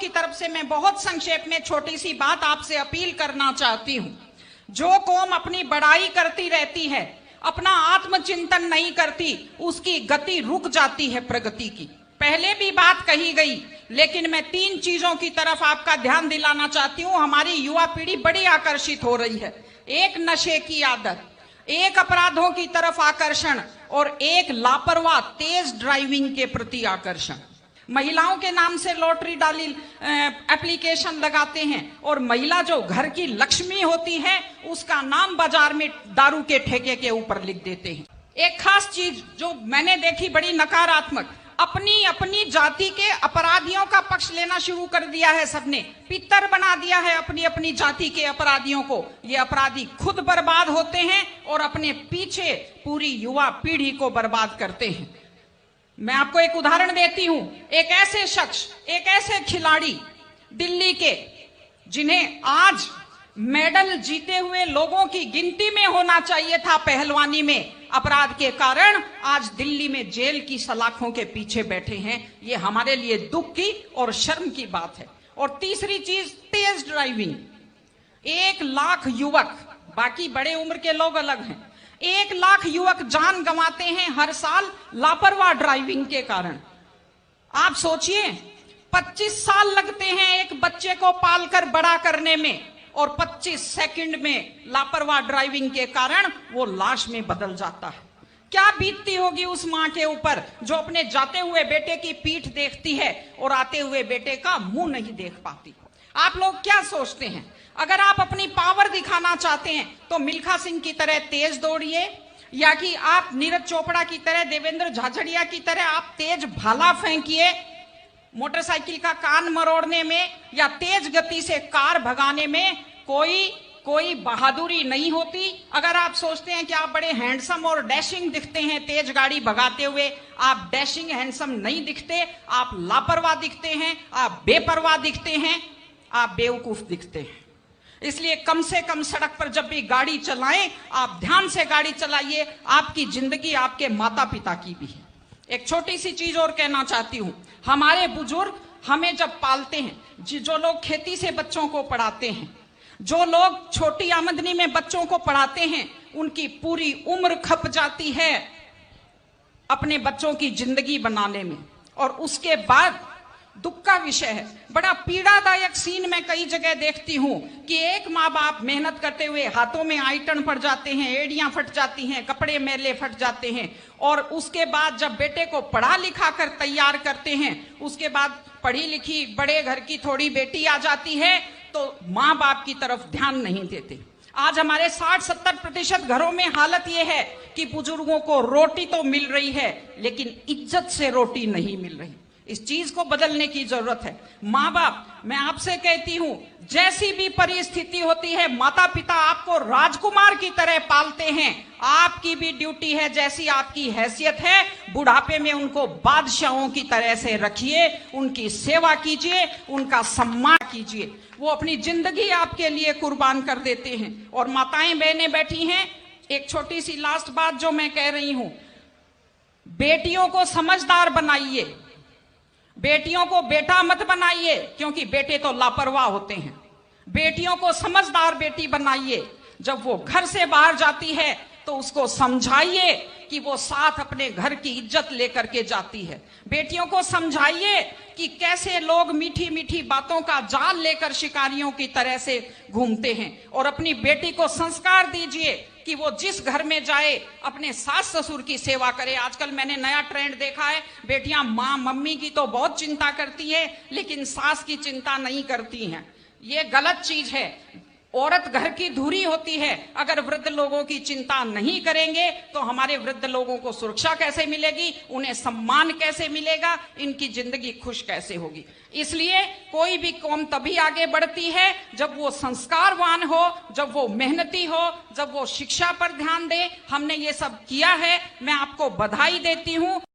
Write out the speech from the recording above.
की तरफ से मैं बहुत संक्षेप में छोटी सी बात आपसे अपील करना चाहती हूं। जो कौम अपनी बड़ाई करती रहती है, अपना आत्मचिंतन नहीं करती, उसकी गति रुक जाती है प्रगति की। पहले भी बात कही गई, लेकिन मैं 3 चीजों की तरफ आपका ध्यान दिलाना चाहती हूं। हमारी युवा पीढ़ी बड़ी आकर्षित हो रही है। एक नशे की आदत, एक अपराधों की तरफ आकर्षण और एक लापरवाह तेज ड्राइविंग के प्रति आकर्षण। महिलाओं के नाम से लॉटरी डाली एप्लीकेशन लगाते हैं और महिला जो घर की लक्ष्मी होती है उसका नाम बाजार में दारू के ठेके के ऊपर लिख देते हैं। एक खास चीज जो मैंने देखी बड़ी नकारात्मक, अपनी अपनी जाति के अपराधियों का पक्ष लेना शुरू कर दिया है। सबने पितर बना दिया है अपनी अपनी जाति के अपराधियों को। ये अपराधी खुद बर्बाद होते हैं और अपने पीछे पूरी युवा पीढ़ी को बर्बाद करते हैं। मैं आपको एक उदाहरण देती हूं। एक ऐसे शख्स, एक ऐसे खिलाड़ी दिल्ली के, जिन्हें आज मेडल जीते हुए लोगों की गिनती में होना चाहिए था पहलवानी में, अपराध के कारण आज दिल्ली में जेल की सलाखों के पीछे बैठे हैं। ये हमारे लिए दुख की और शर्म की बात है। और तीसरी चीज, तेज ड्राइविंग। 1 लाख युवक, बाकी बड़े उम्र के लोग अलग हैं, 1 लाख युवक जान गंवाते हैं हर साल लापरवाह ड्राइविंग के कारण। आप सोचिए, 25 साल लगते हैं एक बच्चे को पालकर बड़ा करने में और 25 सेकंड में लापरवाह ड्राइविंग के कारण वो लाश में बदल जाता है। क्या बीतती होगी उस मां के ऊपर जो अपने जाते हुए बेटे की पीठ देखती है और आते हुए बेटे का मुंह नहीं देख पाती। आप लोग क्या सोचते हैं? अगर आप अपनी पावर दिखाना चाहते हैं तो मिल्खा सिंह की तरह तेज दौड़िए, या कि आप नीरज चोपड़ा की तरह, देवेंद्र झाझड़िया की तरह आप तेज भाला फेंकिए मोटरसाइकिल का कान मरोड़ने में, या तेज गति से कार भगाने में कोई बहादुरी नहीं होती। अगर आप सोचते हैं कि आप बड़े हैंडसम और डैशिंग दिखते हैं तेज गाड़ी भगाते हुए, आप डैशिंग हैंडसम नहीं दिखते, आप लापरवाह दिखते हैं, आप बेपरवाह दिखते हैं, आप बेवकूफ दिखते हैं। इसलिए कम से कम सड़क पर जब भी गाड़ी चलाएं, आप ध्यान से गाड़ी चलाइए। आपकी जिंदगी आपके माता पिता की भी है। एक छोटी सी चीज और कहना चाहती हूं। हमारे बुजुर्ग हमें जब पालते हैं, जो लोग खेती से बच्चों को पढ़ाते हैं, जो लोग छोटी आमदनी में बच्चों को पढ़ाते हैं, उनकी पूरी उम्र खप जाती है अपने बच्चों की जिंदगी बनाने में। और उसके बाद दुख का विषय है, बड़ा पीड़ादायक सीन मैं कई जगह देखती हूं कि एक माँ बाप मेहनत करते हुए हाथों में आइटन पड़ जाते हैं, एड़ियां फट जाती हैं, कपड़े मैले फट जाते हैं, और उसके बाद जब बेटे को पढ़ा लिखा कर तैयार करते हैं, उसके बाद पढ़ी लिखी बड़े घर की थोड़ी बेटी आ जाती है तो माँ बाप की तरफ ध्यान नहीं देते। आज हमारे 60-70% घरों में हालत यह है कि बुजुर्गों को रोटी तो मिल रही है लेकिन इज्जत से रोटी नहीं मिल रही। इस चीज को बदलने की जरूरत है। माँ बाप, मैं आपसे कहती हूं, जैसी भी परिस्थिति होती है, माता पिता आपको राजकुमार की तरह पालते हैं। आपकी भी ड्यूटी है, जैसी आपकी हैसियत है, बुढ़ापे में उनको बादशाहों की तरह से रखिए, उनकी सेवा कीजिए, उनका सम्मान कीजिए। वो अपनी जिंदगी आपके लिए कुर्बान कर देते हैं। और माताएं बहनें बैठी हैं, एक छोटी सी लास्ट बात जो मैं कह रही हूं, बेटियों को समझदार बनाइए, बेटियों को बेटा मत बनाइए, क्योंकि बेटे तो लापरवाह होते हैं। बेटियों को समझदार बेटी बनाइए। जब वो घर से बाहर जाती है तो उसको समझाइए कि वो साथ अपने घर की इज्जत लेकर के जाती है। बेटियों को समझाइए कि कैसे लोग मीठी मीठी बातों का जाल लेकर शिकारियों की तरह से घूमते हैं। और अपनी बेटी को संस्कार दीजिए कि वो जिस घर में जाए अपने सास ससुर की सेवा करे। आजकल मैंने नया ट्रेंड देखा है, बेटियां माँ मम्मी की तो बहुत चिंता करती है लेकिन सास की चिंता नहीं करती हैं। ये गलत चीज है। औरत घर की धुरी होती है। अगर वृद्ध लोगों की चिंता नहीं करेंगे तो हमारे वृद्ध लोगों को सुरक्षा कैसे मिलेगी, उन्हें सम्मान कैसे मिलेगा, इनकी जिंदगी खुश कैसे होगी। इसलिए कोई भी कौम तभी आगे बढ़ती है जब वो संस्कारवान हो, जब वो मेहनती हो, जब वो शिक्षा पर ध्यान दे। हमने ये सब किया है, मैं आपको बधाई देती हूँ।